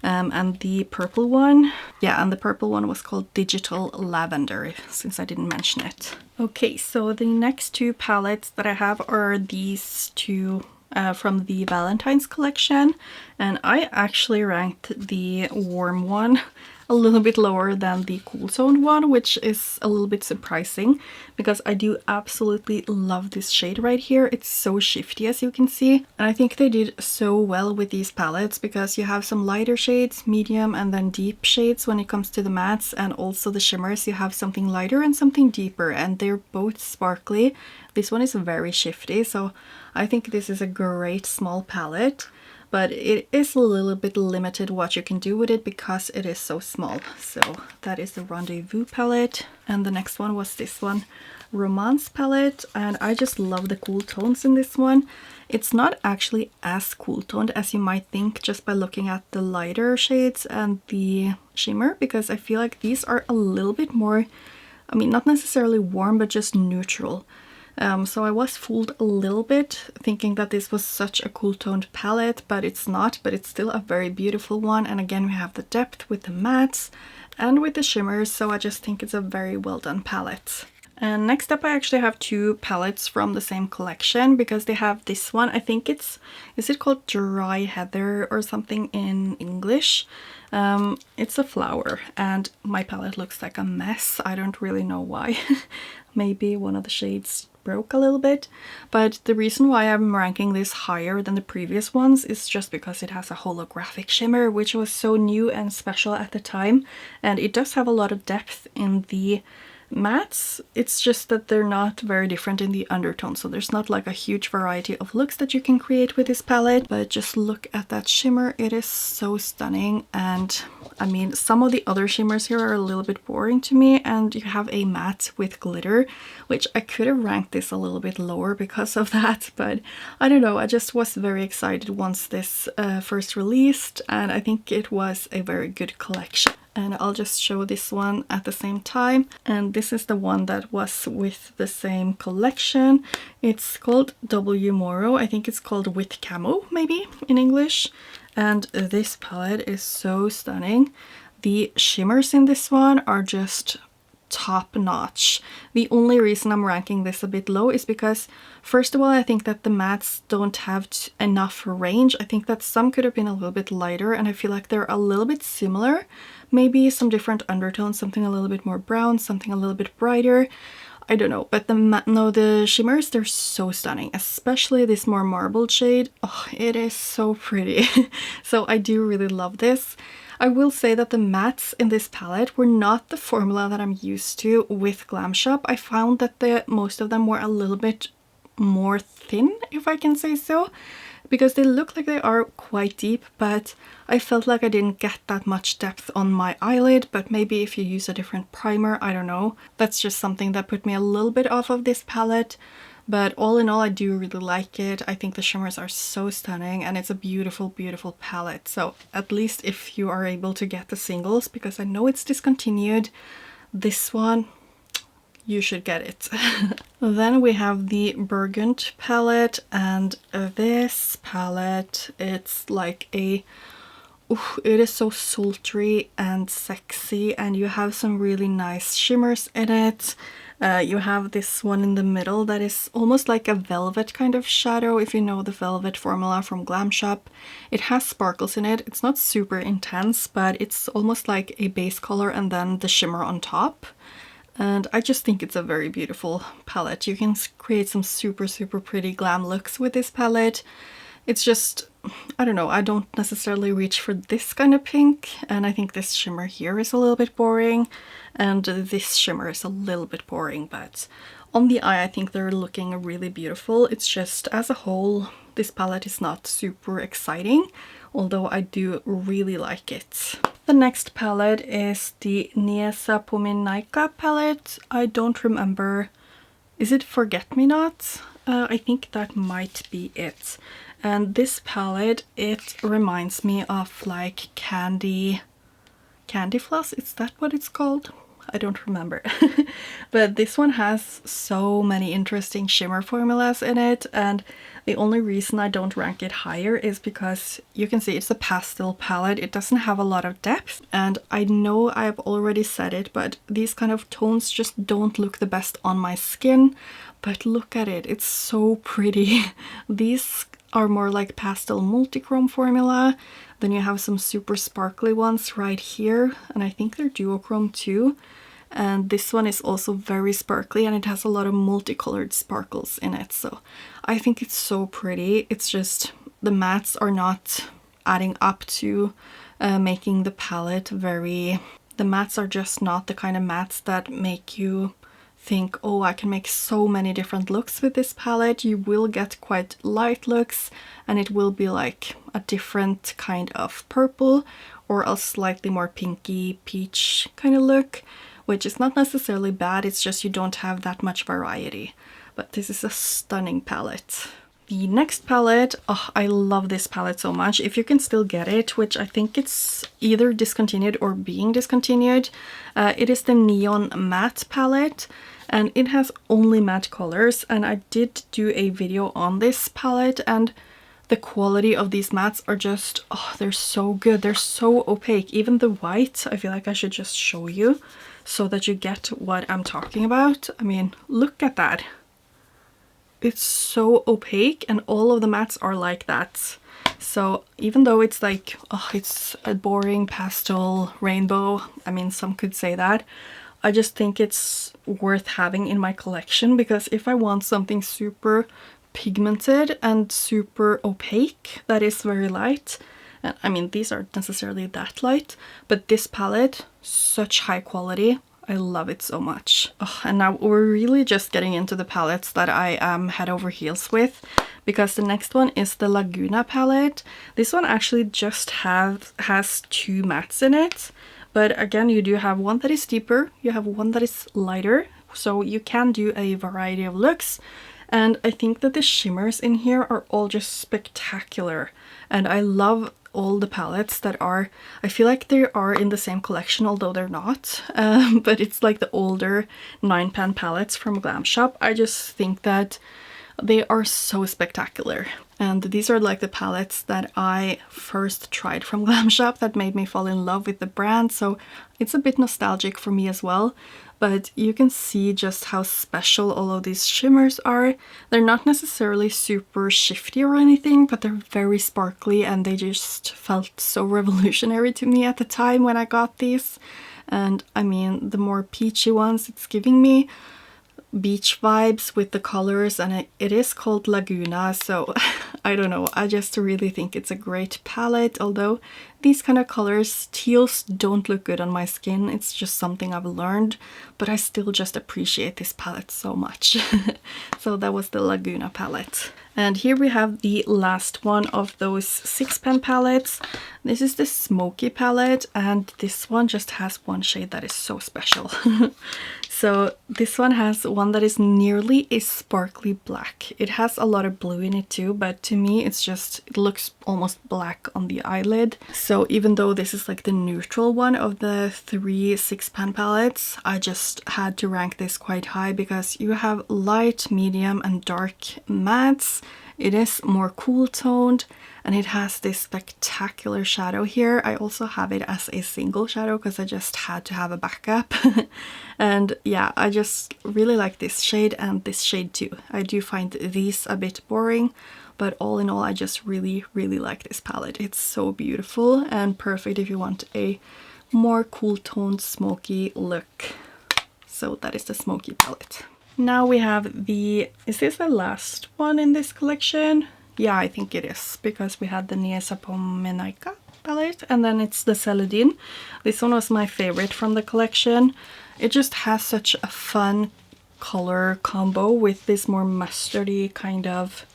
S1: And the purple one, yeah, and the purple one was called Digital Lavender, since I didn't mention it. Okay, so the next two palettes that I have are these two from the Valentine's collection, and I actually ranked the warm one a little bit lower than the cool toned one, which is a little bit surprising because I do absolutely love this shade right here. It's so shifty, as you can see, and I think they did so well with these palettes because you have some lighter shades, medium, and then deep shades when it comes to the mattes, and also the shimmers. You have something lighter and something deeper, and they're both sparkly. This one is very shifty, so I think this is a great small palette. But it is a little bit limited what you can do with it because it is so small. So that is the Rendezvous palette. And the next one was this one, Romance palette. And I just love the cool tones in this one. It's not actually as cool toned as you might think just by looking at the lighter shades and the shimmer, because I feel like these are a little bit more I mean, not necessarily warm, but just neutral. So I was fooled a little bit, thinking that this was such a cool toned palette, but it's not, but it's still a very beautiful one. And again, we have the depth with the mattes and with the shimmers, so I just think it's a very well done palette. And next up I actually have two palettes from the same collection, because they have this one, I think is it called Dry Heather or something in English? It's a flower and my palette looks like a mess. I don't really know why. Maybe one of the shades broke a little bit, but the reason why I'm ranking this higher than the previous ones is just because it has a holographic shimmer, which was so new and special at the time, and it does have a lot of depth in the mattes. It's just that they're not very different in the undertone, so there's not like a huge variety of looks that you can create with this palette. But just look at that shimmer, it is so stunning. And I mean, some of the other shimmers here are a little bit boring to me, and you have a matte with glitter, which I could have ranked this a little bit lower because of that, but I don't know, I just was very excited once this first released, and I think it was a very good collection. And I'll just show this one at the same time. And this is the one that was with the same collection. It's called W Moro. I think it's called With Camo, maybe, in English. And this palette is so stunning. The shimmers in this one are just top notch. The only reason I'm ranking this a bit low is because, first of all, I think that the mattes don't have enough range. I think that some could have been a little bit lighter, and I feel like they're a little bit similar. Maybe some different undertones, something a little bit more brown, something a little bit brighter. I don't know, but the shimmers, they're so stunning, especially this more marbled shade. Oh, it is so pretty. So I do really love this. I will say that the mattes in this palette were not the formula that I'm used to with Glam Shop. I found that most of them were a little bit more thin, if I can say so, because they look like they are quite deep, but I felt like I didn't get that much depth on my eyelid. But maybe if you use a different primer, I don't know. That's just something that put me a little bit off of this palette. But all in all, I do really like it. I think the shimmers are so stunning, and it's a beautiful, beautiful palette. So at least if you are able to get the singles, because I know it's discontinued, this one, you should get it. Then we have the Burgund palette, and this palette, it's like a, it is so sultry and sexy, and you have some really nice shimmers in it. You have this one in the middle that is almost like a velvet kind of shadow, if you know the velvet formula from Glam Shop. It has sparkles in it. It's not super intense, but it's almost like a base color and then the shimmer on top. And I just think it's a very beautiful palette. You can create some super, super pretty glam looks with this palette. It's just, I don't know, I don't necessarily reach for this kind of pink, and I think this shimmer here is a little bit boring, and this shimmer is a little bit boring, but on the eye I think they're looking really beautiful. It's just, as a whole, this palette is not super exciting, although I do really like it. The next palette is the Niezle Mekka palette. I don't remember, is it Forget Me Not? I think that might be it. And this palette, it reminds me of like candy floss, is that what it's called? I don't remember. But this one has so many interesting shimmer formulas in it, and the only reason I don't rank it higher is because you can see it's a pastel palette. It doesn't have a lot of depth, and I know I've already said it, but these kind of tones just don't look the best on my skin. But look at it, it's so pretty. These are more like pastel multichrome formula. Then you have some super sparkly ones right here, and I think they're duochrome too. And this one is also very sparkly, and it has a lot of multicolored sparkles in it. So I think it's so pretty. It's just the mattes are not adding up to making the palette very... The mattes are just not the kind of mattes that make you think, oh, I can make so many different looks with this palette. You will get quite light looks, and it will be like a different kind of purple or a slightly more pinky peach kind of look, which is not necessarily bad. It's just you don't have that much variety. But this is a stunning palette. The next palette, oh, I love this palette so much. If you can still get it, which I think it's either discontinued or being discontinued, it is the Neon Matte palette, and it has only matte colors. And I did do a video on this palette, and the quality of these mattes are just, oh, they're so good. They're so opaque. Even the white, I feel like I should just show you so that you get what I'm talking about. I mean, look at that. It's so opaque, and all of the mattes are like that. So even though it's like, oh, it's a boring pastel rainbow, I mean, some could say that, I just think it's worth having in my collection, because if I want something super pigmented and super opaque that is very light, and I mean, these aren't necessarily that light, but this palette, such high quality. I love it so much. Oh, and now we're really just getting into the palettes that I am head over heels with, because the next one is the Laguna palette. This one actually just has 2 mattes in it, but again, you do have one that is deeper, you have one that is lighter, so you can do a variety of looks. And I think that the shimmers in here are all just spectacular, and I love all the palettes that are, I feel like they are in the same collection, although they're not, but it's like the older 9-pan palettes from Glam Shop. I just think that they are so spectacular, and these are like the palettes that I first tried from Glam Shop that made me fall in love with the brand, so it's a bit nostalgic for me as well. But you can see just how special all of these shimmers are. They're not necessarily super shifty or anything, but they're very sparkly, and they just felt so revolutionary to me at the time when I got these. And I mean, the more peachy ones, it's giving me beach vibes with the colors, and it is called Laguna, so I don't know, I just really think it's a great palette. Although these kind of colors, teals, don't look good on my skin, it's just something I've learned, but I still just appreciate this palette so much. So that was the Laguna palette. And here we have the last one of those 6-pan palettes. This is the Smoky palette, and this one just has one shade that is so special. So this one has one that is nearly a sparkly black. It has a lot of blue in it too, but to me it's just, it looks almost black on the eyelid. So even though this is like the neutral one of the 3 6-pan palettes, I just had to rank this quite high, because you have light, medium and dark mattes. It is more cool toned, and it has this spectacular shadow here. I also have it as a single shadow because I just had to have a backup. And yeah, I just really like this shade and this shade too. I do find these a bit boring, but all in all, I just really like this palette. It's so beautiful and perfect if you want a more cool toned smoky look. So that is the Smoky palette. Now we have the, is this the last one in this collection? Yeah, I think it is, because we had the Niezle palette, and then it's the Celadine. This one was my favorite from the collection. It just has such a fun color combo with this more mustardy kind of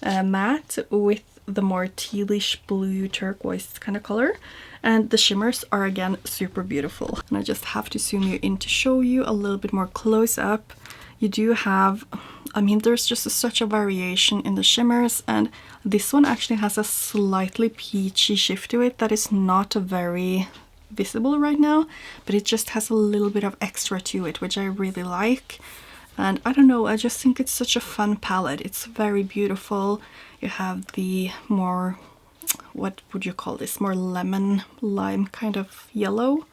S1: matte with the more tealish blue turquoise kind of color. And the shimmers are again super beautiful. And I just have to zoom you in to show you a little bit more close up. You do have, I mean, there's just such a variation in the shimmers, and this one actually has a slightly peachy shift to it that is not very visible right now, but it just has a little bit of extra to it, which I really like. And I don't know, I just think it's such a fun palette. It's very beautiful. You have the more, what would you call this, more lemon lime kind of yellow.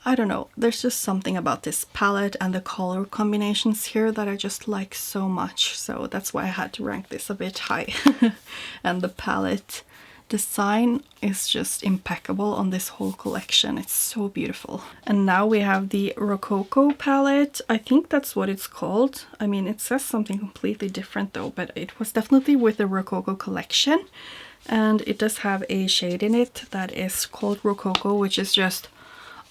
S1: I don't know, there's just something about this palette and the color combinations here that I just like so much, so that's why I had to rank this a bit high. And the palette design is just impeccable on this whole collection. It's so beautiful. And now we have the Rococo palette. I think that's what it's called. I mean, it says something completely different though, but it was definitely with the Rococo collection. And it does have a shade in it that is called Rococo, which is just,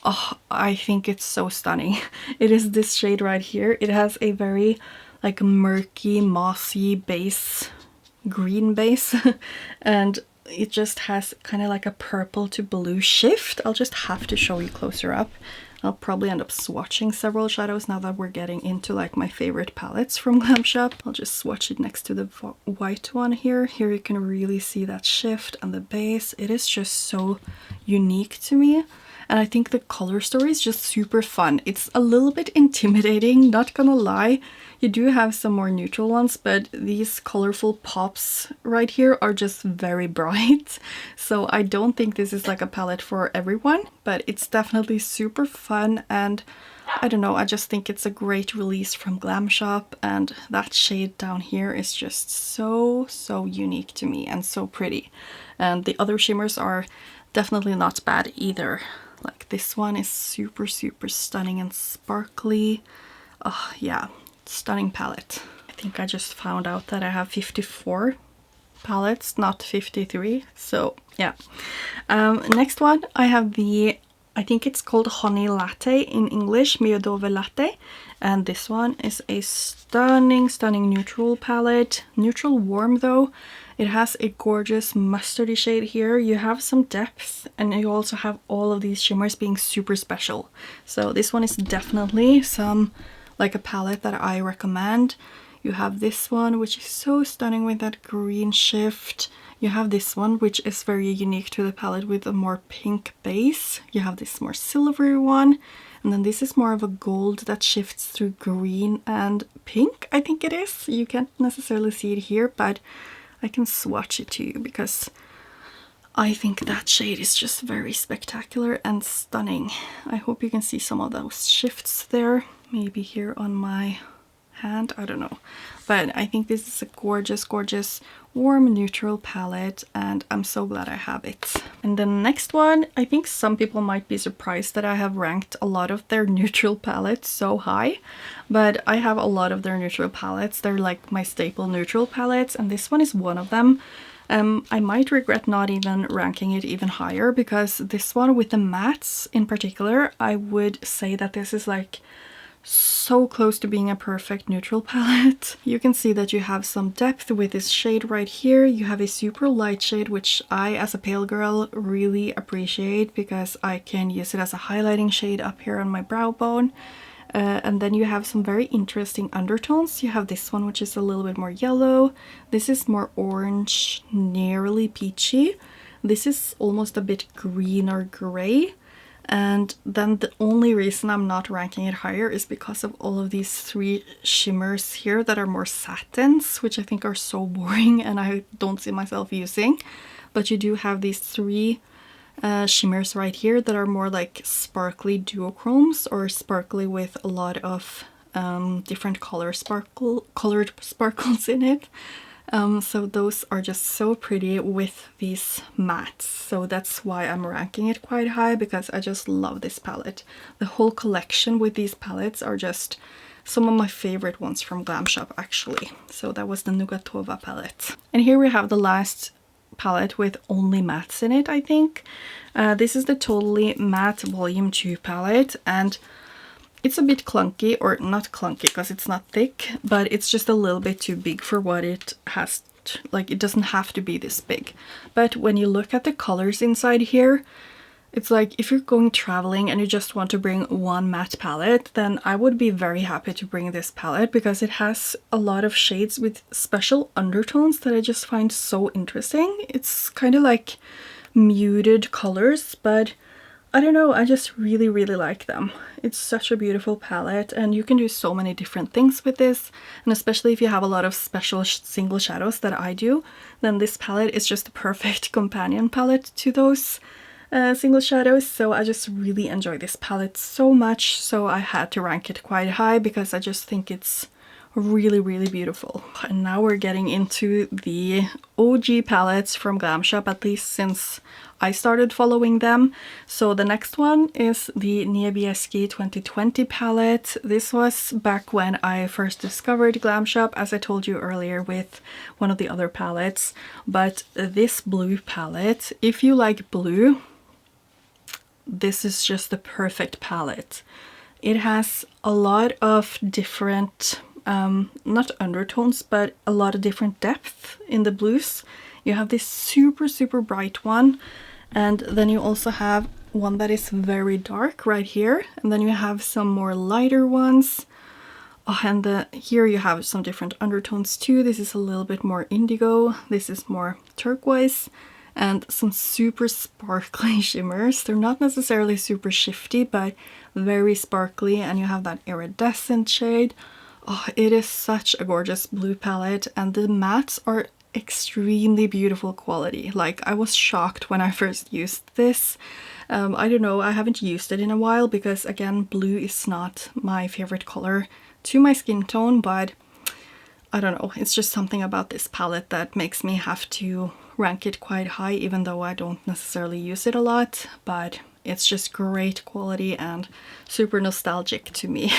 S1: oh, I think it's so stunning. It is this shade right here. It has a very like murky, mossy base, green base, and it just has kind of like a purple to blue shift. I'll just have to show you closer up. I'll probably end up swatching several shadows now that we're getting into like my favorite palettes from Glam Shop. I'll just swatch it next to the white one here. Here you can really see that shift and the base. It is just so unique to me. And I think the color story is just super fun. It's a little bit intimidating, not gonna lie. You do have some more neutral ones, but these colorful pops right here are just very bright. So I don't think this is like a palette for everyone, but it's definitely super fun. And I don't know, I just think it's a great release from Glam Shop. And that shade down here is just so unique to me and so pretty. And the other shimmers are definitely not bad either. Like this one is super stunning and sparkly. Oh yeah, stunning palette. I think I just found out that I have 54 palettes, not 53. So yeah. Next one I have the, I think it's called Honey Latte in English, Mio Dove Latte. And this one is a stunning neutral palette. Neutral warm though. It has a gorgeous mustardy shade here. You have some depth and you also have all of these shimmers being super special. So this one is definitely like a palette that I recommend. You have this one, which is so stunning with that green shift. You have this one, which is very unique to the palette with a more pink base. You have this more silvery one. And then this is more of a gold that shifts through green and pink, I think it is. You can't necessarily see it here, but I can swatch it to you because I think that shade is just very spectacular and stunning. I hope you can see some of those shifts there. Maybe here on my hand, I don't know. But I think this is a gorgeous warm neutral palette and I'm so glad I have it. And the next one, I think some people might be surprised that I have ranked a lot of their neutral palettes so high, but I have a lot of their neutral palettes. They're like my staple neutral palettes and this one is one of them. I might regret not even ranking it even higher because this one with the mattes in particular, I would say that this is like so close to being a perfect neutral palette. You can see that you have some depth with this shade right here. You have a super light shade, which I, as a pale girl, really appreciate because I can use it as a highlighting shade up here on my brow bone. And then you have some very interesting undertones. You have this one, which is a little bit more yellow. This is more orange, nearly peachy. This is almost a bit green or gray. And then the only reason I'm not ranking it higher is because of all of these three shimmers here that are more satins, which I think are so boring and I don't see myself using. But you do have these three shimmers right here that are more like sparkly duochromes or sparkly with a lot of different colored sparkles in it. So those are just so pretty with these mattes. So that's why I'm ranking it quite high because I just love this palette. The whole collection with these palettes are just some of my favorite ones from Glam Shop actually. So that was the Nugatova palette. And here we have the last palette with only mattes in it, I think. This is the Totalny Matte Volume 2 palette and it's a bit clunky, or not clunky because it's not thick, but it's just a little bit too big for what it has. Like it doesn't have to be this big. But when you look at the colors inside here, it's like if you're going traveling and you just want to bring one matte palette, then I would be very happy to bring this palette because it has a lot of shades with special undertones that I just find so interesting. It's kind of like muted colors, but I don't know, I just really like them. It's such a beautiful palette and you can do so many different things with this, and especially if you have a lot of special single shadows that I do, then this palette is just the perfect companion palette to those single shadows. So I just really enjoy this palette so much, so I had to rank it quite high because I just think it's really beautiful. And now we're getting into the OG palettes from Glam Shop, at least since I started following them. So the next one is the Niebieski 2020 palette. This was back when I first discovered Glam Shop, as I told you earlier with one of the other palettes. But this blue palette, if you like blue, this is just the perfect palette. It has a lot of different not undertones, but a lot of different depth in the blues. You have this super bright one, and then you also have one that is very dark right here, and then you have some more lighter ones. Oh, and here you have some different undertones too. This is a little bit more indigo, this is more turquoise, and some super sparkly shimmers. They're not necessarily super shifty, but very sparkly, and you have that iridescent shade. Oh, it is such a gorgeous blue palette, and the mattes are extremely beautiful quality. Like, I was shocked when I first used this. I don't know, I haven't used it in a while because, again, blue is not my favorite color to my skin tone, but I don't know, it's just something about this palette that makes me have to rank it quite high, even though I don't necessarily use it a lot, but it's just great quality and super nostalgic to me.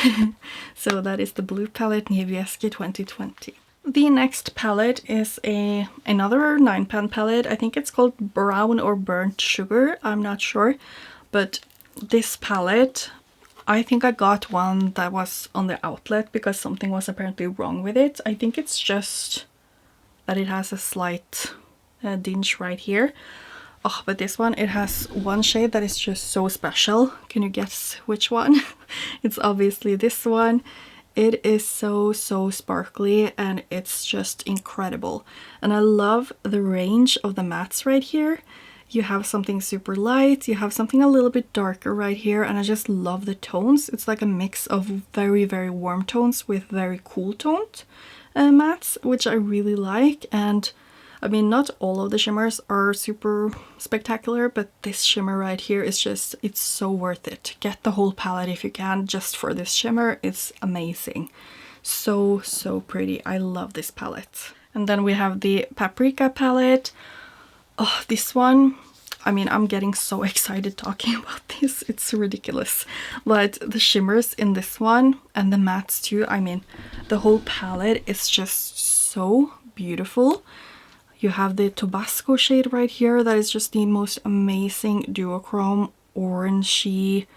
S1: So that is the blue palette, Niezle 2020. The next palette is another 9-pan palette. I think it's called Brown or Burnt Sugar, I'm not sure. But this palette, I think I got one that was on the outlet because something was apparently wrong with it. I think it's just that it has a slight dinge right here. Oh, but this one, it has one shade that is just so special. Can you guess which one? It's obviously this one. It is so sparkly, and it's just incredible. And I love the range of the mattes right here. You have something super light, you have something a little bit darker right here, and I just love the tones. It's like a mix of very warm tones with very cool toned mattes, which I really like. And I mean, not all of the shimmers are super spectacular, but this shimmer right here is just, it's so worth it. Get the whole palette if you can, just for this shimmer. It's amazing. So pretty. I love this palette. And then we have the Paprika palette. Oh, this one, I mean, I'm getting so excited talking about this. It's ridiculous. But the shimmers in this one and the mattes too, I mean, the whole palette is just so beautiful. You have the Tabasco shade right here that is just the most amazing duochrome orangey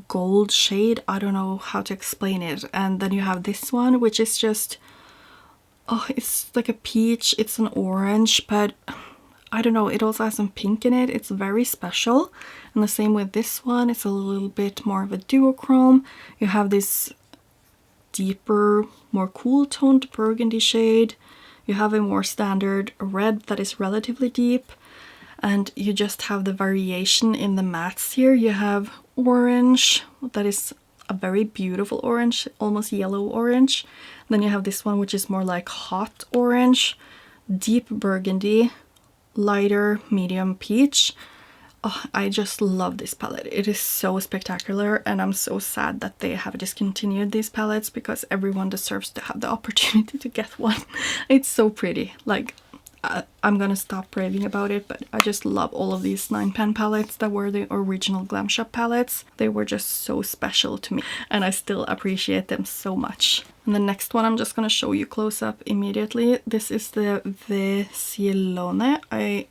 S1: gold shade. I don't know how to explain it. And then you have this one, which is just, oh, it's like a peach, it's an orange, but I don't know, it also has some pink in it. It's very special. And the same with this one, it's a little bit more of a duochrome. You have this deeper, more cool toned burgundy shade. You have a more standard red that is relatively deep, and you just have the variation in the mattes here. You have orange that is a very beautiful orange, almost yellow orange. Then you have this one, which is more like hot orange, deep burgundy, lighter medium peach. Oh, I just love this palette. It is so spectacular, and I'm so sad that they have discontinued these palettes because everyone deserves to have the opportunity to get one. It's so pretty. Like, I'm gonna stop raving about it, but I just love all of these 9-pan palettes that were the original Glam Shop palettes. They were just so special to me, and I still appreciate them so much. And the next one I'm just gonna show you close up immediately. This is the ziolko.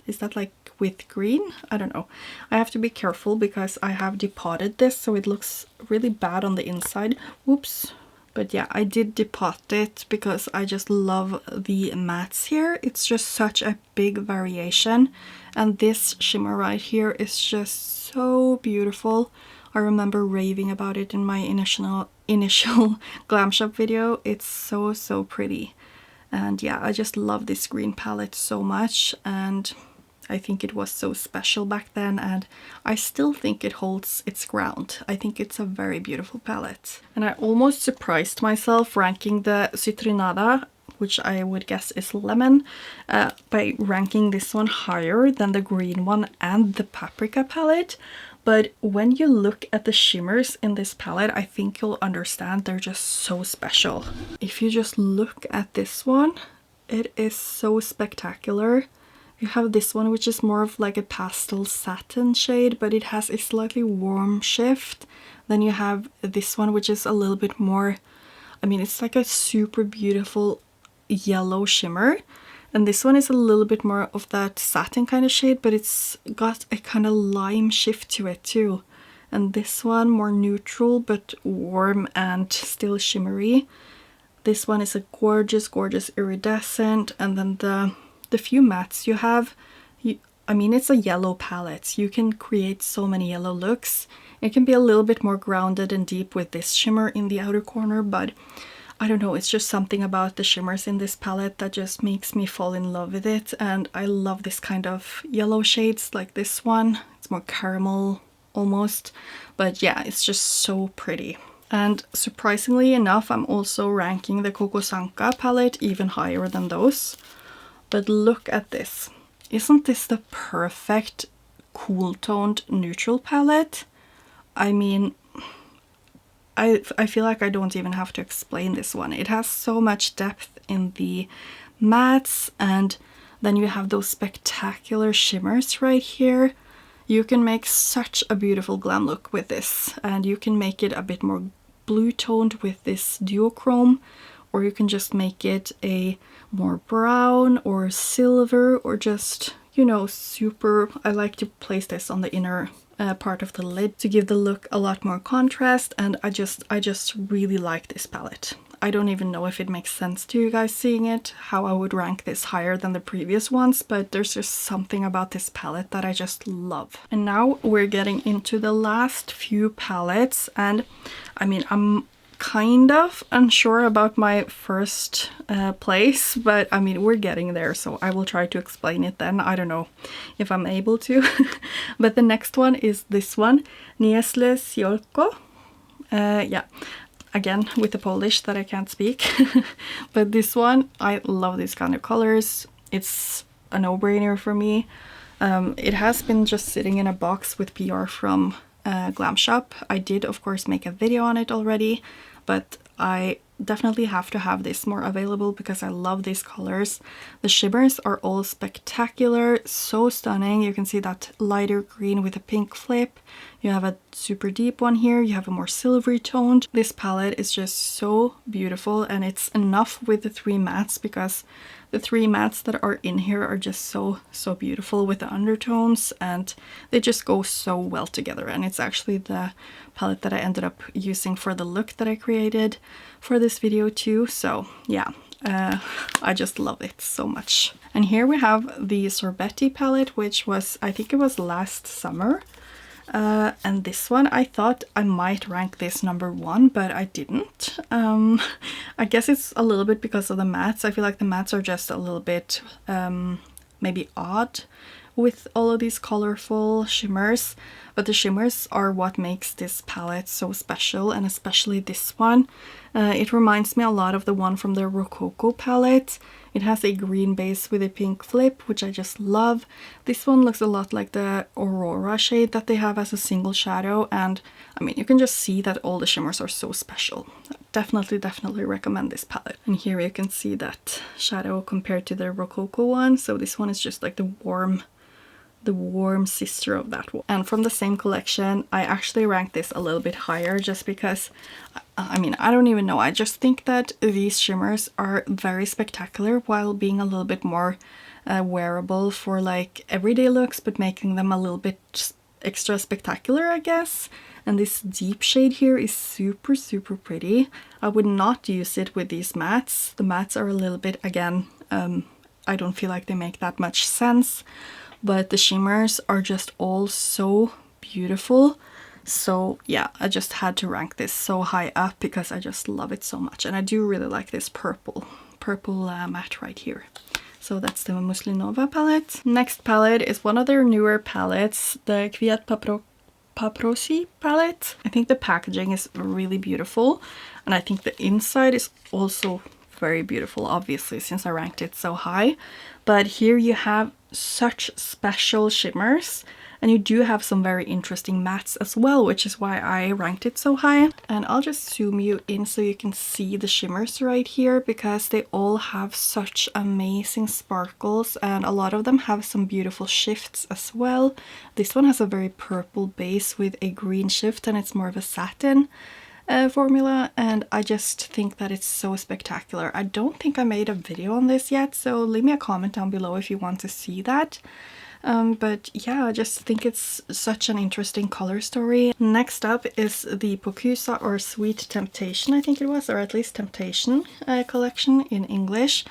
S1: Is that like with green? I don't know. I have to be careful because I have depotted this, so it looks really bad on the inside. Whoops. But yeah, I did depot it because I just love the mattes here. It's just such a big variation, and this shimmer right here is just so beautiful. I remember raving about it in my initial Glam Shop video. It's so pretty. And yeah, I just love this green palette so much, and I think it was so special back then, and I still think it holds its ground. I think it's a very beautiful palette. And I almost surprised myself ranking the Fyrinnae, which I would guess is lemon, by ranking this one higher than the green one and the Paprika palette. But when you look at the shimmers in this palette, I think you'll understand they're just so special. If you just look at this one, it is so spectacular. You have this one, which is more of like a pastel satin shade, but it has a slightly warm shift. Then you have this one, which is a little bit more, I mean, it's like a super beautiful yellow shimmer. And this one is a little bit more of that satin kind of shade, but it's got a kind of lime shift to it too. And this one more neutral, but warm and still shimmery. This one is a gorgeous iridescent. And then the few mattes you have, I mean, it's a yellow palette. You can create so many yellow looks. It can be a little bit more grounded and deep with this shimmer in the outer corner, but I don't know, it's just something about the shimmers in this palette that just makes me fall in love with it. And I love this kind of yellow shades like this one. It's more caramel almost, but yeah, it's just so pretty. And surprisingly enough, I'm also ranking the Coco Sanka palette even higher than those. But look at this. Isn't this the perfect cool toned neutral palette? I mean, I feel like I don't even have to explain this one. It has so much depth in the mattes, and then you have those spectacular shimmers right here. You can make such a beautiful glam look with this, and you can make it a bit more blue toned with this duochrome, or you can just make it a more brown or silver, or just, you know, super. I like to place this on the inner part of the lid to give the look a lot more contrast, and I just really like this palette. I don't even know if it makes sense to you guys seeing it, how I would rank this higher than the previous ones, but there's just something about this palette that I just love. And now we're getting into the last few palettes, and I mean, I'm kind of unsure about my first place, but I mean, we're getting there, so I will try to explain it then. I don't know if I'm able to. But the next one is this one, Niezle ziolko. Yeah, again with the Polish that I can't speak. But this one, I love these kind of colors. It's a no-brainer for me. It has been just sitting in a box with PR from Glam Shop. I did of course make a video on it already, but I definitely have to have this more available because I love these colors. The shimmers are all spectacular, so stunning. You can see that lighter green with a pink flip. You have a super deep one here. You have a more silvery toned. This palette is just so beautiful, and it's enough with the 3 mattes because the 3 mattes that are in here are just so beautiful with the undertones, and they just go so well together. And it's actually the palette that I ended up using for the look that I created for this video too. So yeah, I just love it so much. And here we have the Sorbetti palette, which was, I think it was last summer. And this one, I thought I might rank this #1, but I didn't. I guess it's a little bit because of the mattes. I feel like the mattes are just a little bit maybe odd with all of these colorful shimmers, but the shimmers are what makes this palette so special, and especially this one. It reminds me a lot of the one from the Rococo palette. It has a green base with a pink flip, which I just love. This one looks a lot like the Aurora shade that they have as a single shadow, and I mean, you can just see that all the shimmers are so special. Definitely recommend this palette. And here you can see that shadow compared to the Rococo one. So this one is just like the warm sister of that one. And from the same collection, I actually ranked this a little bit higher just because, I mean, I don't even know. I just think that these shimmers are very spectacular while being a little bit more wearable for like everyday looks, but making them a little bit extra spectacular, I guess. And this deep shade here is super pretty. I would not use it with these mattes. The mattes are a little bit, again, I don't feel like they make that much sense. But the shimmers are just all so beautiful. So yeah, I just had to rank this so high up because I just love it so much. And I do really like this purple matte right here. So that's the Muslinova palette. Next palette is one of their newer palettes, the Kwiat Paprosi palette. I think the packaging is really beautiful, and I think the inside is also very beautiful, obviously, since I ranked it so high. But here you have such special shimmers, and you do have some very interesting mattes as well, which is why I ranked it so high. And I'll just zoom you in so you can see the shimmers right here, because they all have such amazing sparkles, and a lot of them have some beautiful shifts as well. This one has a very purple base with a green shift, and it's more of a satin formula, and I just think that it's so spectacular. I don't think I made a video on this yet, so leave me a comment down below if you want to see that. But yeah, I just think it's such an interesting color story. Next up is the Pokusa, or Sweet Temptation, I think it was, or at least Temptation collection in English.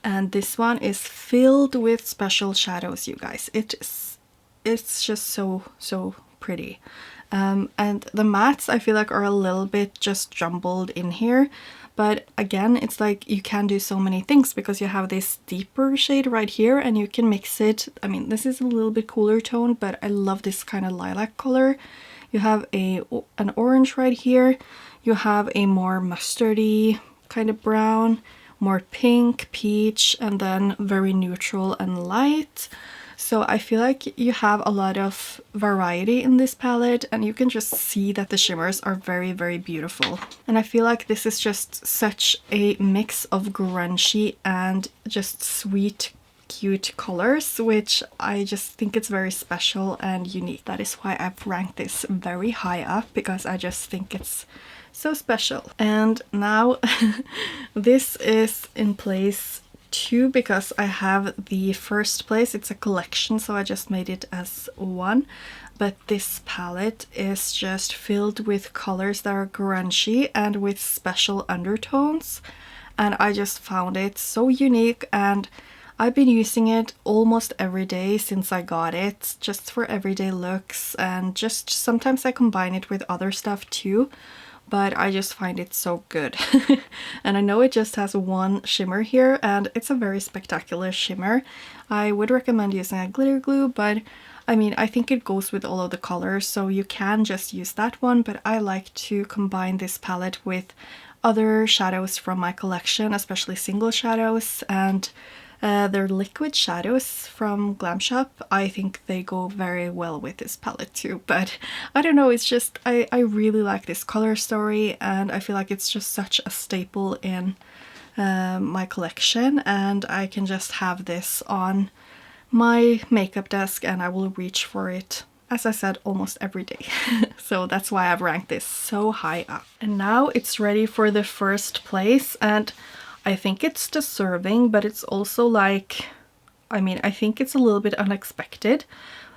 S1: And this one is filled with special shadows, you guys. It's just so pretty. And the mattes I feel like are a little bit just jumbled in here, but again, it's like you can do so many things because you have this deeper shade right here and you can mix it. I mean, this is a little bit cooler tone, but I love this kind of lilac color. You have an orange right here. You have a more mustardy kind of brown, more pink, peach, and then very neutral and light. So I feel like you have a lot of variety in this palette, and you can just see that the shimmers are very beautiful. And I feel like this is just such a mix of grungy and just sweet, cute colors, which I just think it's very special and unique. That is why I've ranked this very high up, because I just think it's so special. And now this is in place 2 because I have the first place. It's a collection, so I just made it as 1. But this palette is just filled with colors that are grungy and with special undertones, and I just found it so unique, and I've been using it almost every day since I got it, just for everyday looks, and just sometimes I combine it with other stuff too, but I just find it so good. And I know it just has one shimmer here, and it's a very spectacular shimmer. I would recommend using a glitter glue, but I mean, I think it goes with all of the colors, so you can just use that one, but I like to combine this palette with other shadows from my collection, especially single shadows, and their liquid shadows from Glam Shop. I think they go very well with this palette too, but I don't know, it's just I really like this color story, and I feel like it's just such a staple in my collection, and I can just have this on my makeup desk and I will reach for it, as I said, almost every day. So that's why I've ranked this so high up. And now it's ready for the first place, and I think it's deserving, but it's also like, I mean, I think it's a little bit unexpected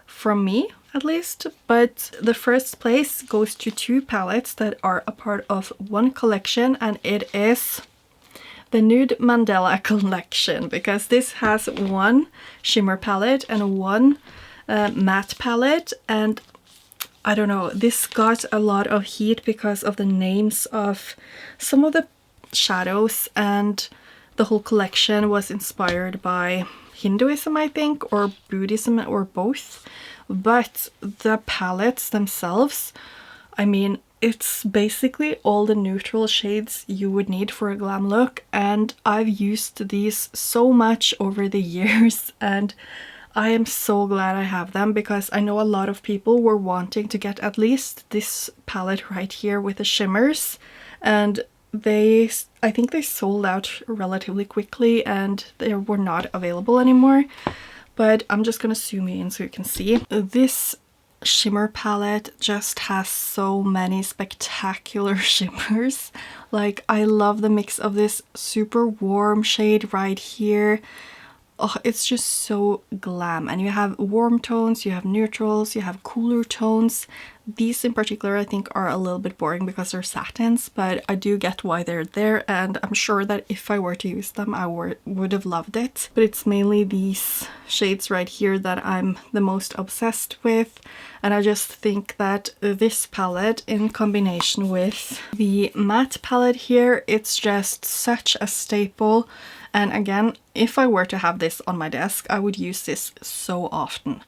S1: from me, at least. But the first place goes to 2 palettes that are a part of one collection, and it is the Nude Mandela collection, because this has 1 shimmer palette and 1 matte palette. And I don't know, this got a lot of heat because of the names of some of the shadows, and the whole collection was inspired by Hinduism, I think, or Buddhism, or both. But the palettes themselves, I mean, it's basically all the neutral shades you would need for a glam look, and I've used these so much over the years, and I am so glad I have them, because I know a lot of people were wanting to get at least this palette right here with the shimmers, and I think they sold out relatively quickly and they were not available anymore. But I'm just gonna zoom in so you can see. This shimmer palette just has so many spectacular shimmers. Like, I love the mix of this super warm shade right here. Oh, it's just so glam, and you have warm tones, you have neutrals, you have cooler tones. These in particular I think are a little bit boring because they're satins, but I do get why they're there, and I'm sure that if I were to use them I would have loved it. But it's mainly these shades right here that I'm the most obsessed with, and I just think that this palette in combination with the matte palette here, it's just such a staple. And again, if I were to have this on my desk, I would use this so often.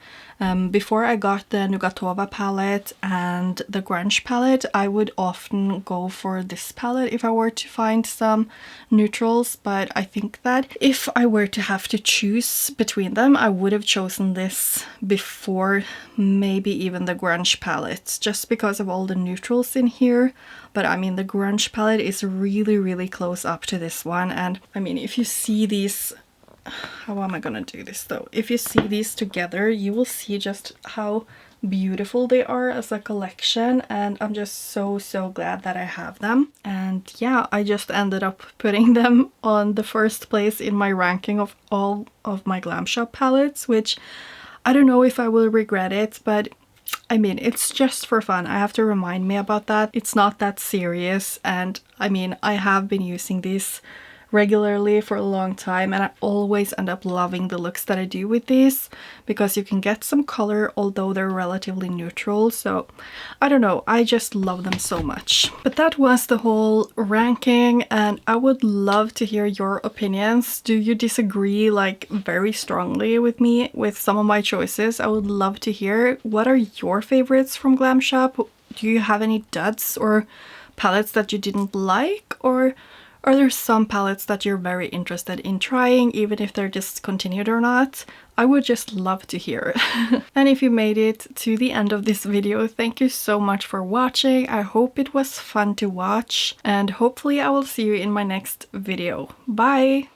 S1: Before I got the Nugatova palette and the Grunge palette, I would often go for this palette if I were to find some neutrals, but I think that if I were to have to choose between them, I would have chosen this before maybe even the Grunge palette, just because of all the neutrals in here. But I mean, the Grunge palette is really close up to this one, and I mean, if you see these, how am I gonna do this though? If you see these together, you will see just how beautiful they are as a collection, and I'm just so glad that I have them. And yeah, I just ended up putting them on the first place in my ranking of all of my Glam Shop palettes, which I don't know if I will regret it, but I mean, it's just for fun. I have to remind me about that. It's not that serious, and I mean, I have been using these regularly for a long time, and I always end up loving the looks that I do with these because you can get some color although they're relatively neutral. So I don't know, I just love them so much. But that was the whole ranking, and I would love to hear your opinions. Do you disagree like very strongly with me with some of my choices? I would love to hear. What are your favorites from Glam Shop? Do you have any duds or palettes that you didn't like, or are there some palettes that you're very interested in trying, even if they're discontinued or not? I would just love to hear. And if you made it to the end of this video, thank you so much for watching. I hope it was fun to watch, and hopefully I will see you in my next video. Bye!